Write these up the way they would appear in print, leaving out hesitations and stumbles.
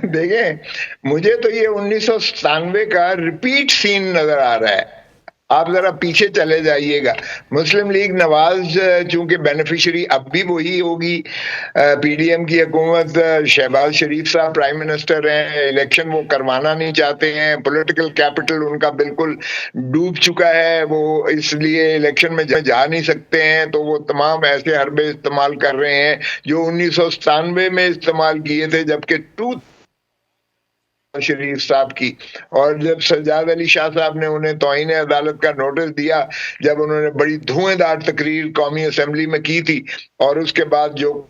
دیکھیں مجھے تو یہ 1997 کا ریپیٹ سین نظر آ رہا ہے. آپ ذرا پیچھے چلے جائیے گا. مسلم لیگ نواز چونکہ بینیفیشری اب بھی وہی ہوگی, پی ڈی ایم کی حکومت, شہباز شریف صاحب پرائم منسٹر ہیں, الیکشن وہ کروانا نہیں چاہتے ہیں, پولیٹیکل کیپٹل ان کا بالکل ڈوب چکا ہے, وہ اس لیے الیکشن میں جا نہیں سکتے ہیں, تو وہ تمام ایسے حربے استعمال کر رہے ہیں جو 1997 میں استعمال کیے تھے, جبکہ شریف صاحب کی. اور جب سجاد علی شاہ صاحب نے انہیں توہین عدالت کا نوٹس دیا, جب انہوں نے بڑی دھویں دار تقریر قومی اسمبلی میں کی تھی, اور اس کے بعد جو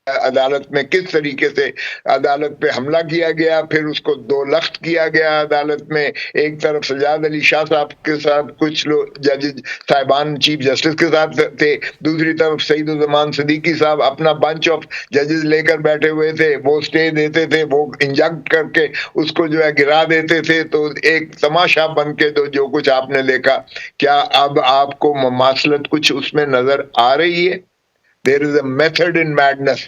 عدالت میں کس طریقے سے عدالت پہ حملہ کیا گیا, پھر اس کو دو لخت کیا گیا عدالت میں. ایک طرف سجاد علی شاہ صاحب کے ساتھ کچھ لوگ جج صاحبان چیف جسٹس کے ساتھ تھے, دوسری طرف سعید الزمان صدیقی صاحب اپنا بنچ آف ججز لے کر بیٹھے ہوئے تھے, وہ سٹے دیتے تھے, وہ انجنکٹ کر کے اس کو جو ہے گرا دیتے تھے. تو ایک تماشا بن کے تو جو کچھ آپ نے دیکھا, کیا اب آپ کو مماثلت کچھ اس میں نظر آ رہی ہے؟ There is a method in madness.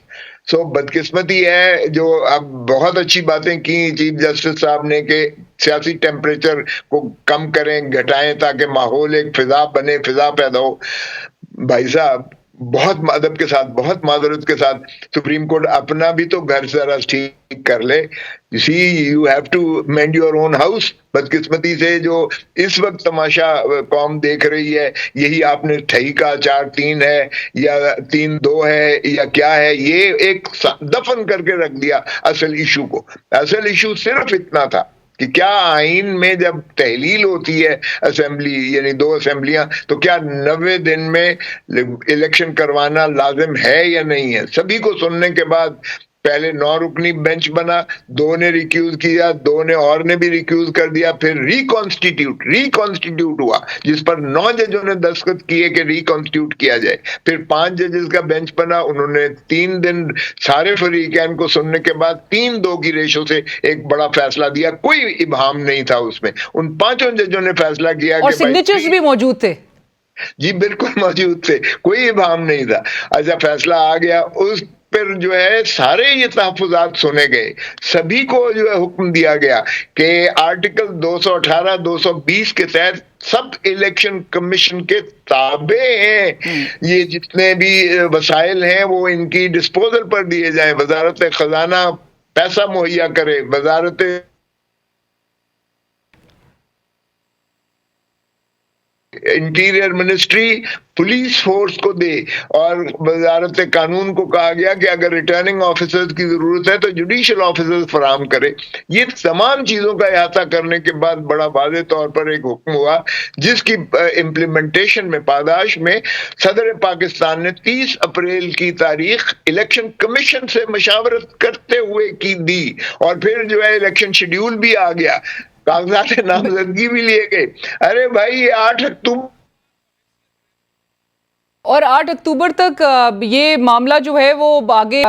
So بدقسمتی ہے جو اب بہت اچھی باتیں کی چیف جسٹس صاحب نے کہ سیاسی ٹیمپریچر کو کم کریں, گھٹائیں, تاکہ ماحول ایک فضا بنے, فضا پیدا ہو. بھائی صاحب بہت ادب کے ساتھ, بہت معذرت کے ساتھ, سپریم کورٹ اپنا بھی تو گھر ذرا ٹھیک کر لے. You have to mend your own house. بدقسمتی سے جو اس وقت تماشا قوم دیکھ رہی ہے, یہی آپ نے ٹھئی کا 4-3 ہے یا 3-2 ہے یا کیا ہے, یہ ایک دفن کر کے رکھ دیا اصل ایشو کو. اصل ایشو صرف اتنا تھا کہ کیا آئین میں جب تحلیل ہوتی ہے اسمبلی, یعنی 2 اسمبلیاں, تو کیا 90 دن میں الیکشن کروانا لازم ہے یا نہیں ہے. سبھی کو سننے کے بعد پہلے 9 رکنی بینچ بنا, 2 نے ریکیوز کیا, 2 نے اور نے بھی ریکیوز کر دیا, پھر ریکانسٹیٹیوٹ ہوا جس پر 9 ججوں نے دستخط کیے کہ ریکانسٹیٹیوٹ کیا جائے. پھر 5 ججز کا بینچ بنا, انہوں نے 3 دن سارے فریقین کو سننے کے بعد 3-2 کی ریشو سے ایک بڑا فیصلہ دیا. کوئی ابہام نہیں تھا اس میں, ان 5 ججوں نے فیصلہ کیا اور کہ سگنیچرز بھی موجود تھے. جی بالکل موجود تھے, کوئی ابہام نہیں تھا. اچھا فیصلہ آ گیا, اس پھر جو ہے سارے یہ تحفظات سنے گئے, سبھی کو جو ہے حکم دیا گیا کہ آرٹیکل 218 220 کے تحت سب الیکشن کمیشن کے تابع ہیں, یہ جتنے بھی وسائل ہیں وہ ان کی ڈسپوزل پر دیے جائیں. وزارت خزانہ پیسہ مہیا کرے, وزارت انٹیریئر منسٹری پولیس فورس کو دے, اور وزارت قانون کو کہا گیا کہ اگر ریٹرننگ آفیسرز کی ضرورت ہے تو جوڈیشل آفیسرز فراہم کرے. یہ تمام چیزوں کا احاطہ کرنے کے بعد بڑا واضح طور پر ایک حکم ہوا, جس کی امپلیمنٹیشن میں پاداش میں صدر پاکستان نے 30 اپریل کی تاریخ الیکشن کمیشن سے مشاورت کرتے ہوئے کی دی, اور پھر جو ہے الیکشن شیڈیول بھی آ گیا, کاغذات نامزدگی بھی لیے گئے. ارے بھائی یہ 8 اکتوبر اور 8 اکتوبر تک یہ معاملہ جو ہے وہ آگے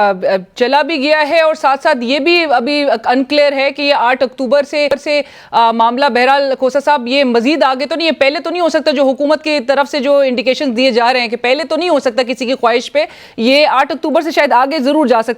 چلا بھی گیا ہے, اور ساتھ ساتھ یہ بھی ابھی انکلیئر ہے کہ یہ 8 اکتوبر سے معاملہ, بہرحال کھوسا صاحب یہ مزید آگے تو نہیں ہے, پہلے تو نہیں ہو سکتا, جو حکومت کی طرف سے جو انڈیکیشن دیے جا رہے ہیں کہ پہلے تو نہیں ہو سکتا کسی کی خواہش پہ, یہ 8 اکتوبر سے شاید آگے ضرور جا سکتا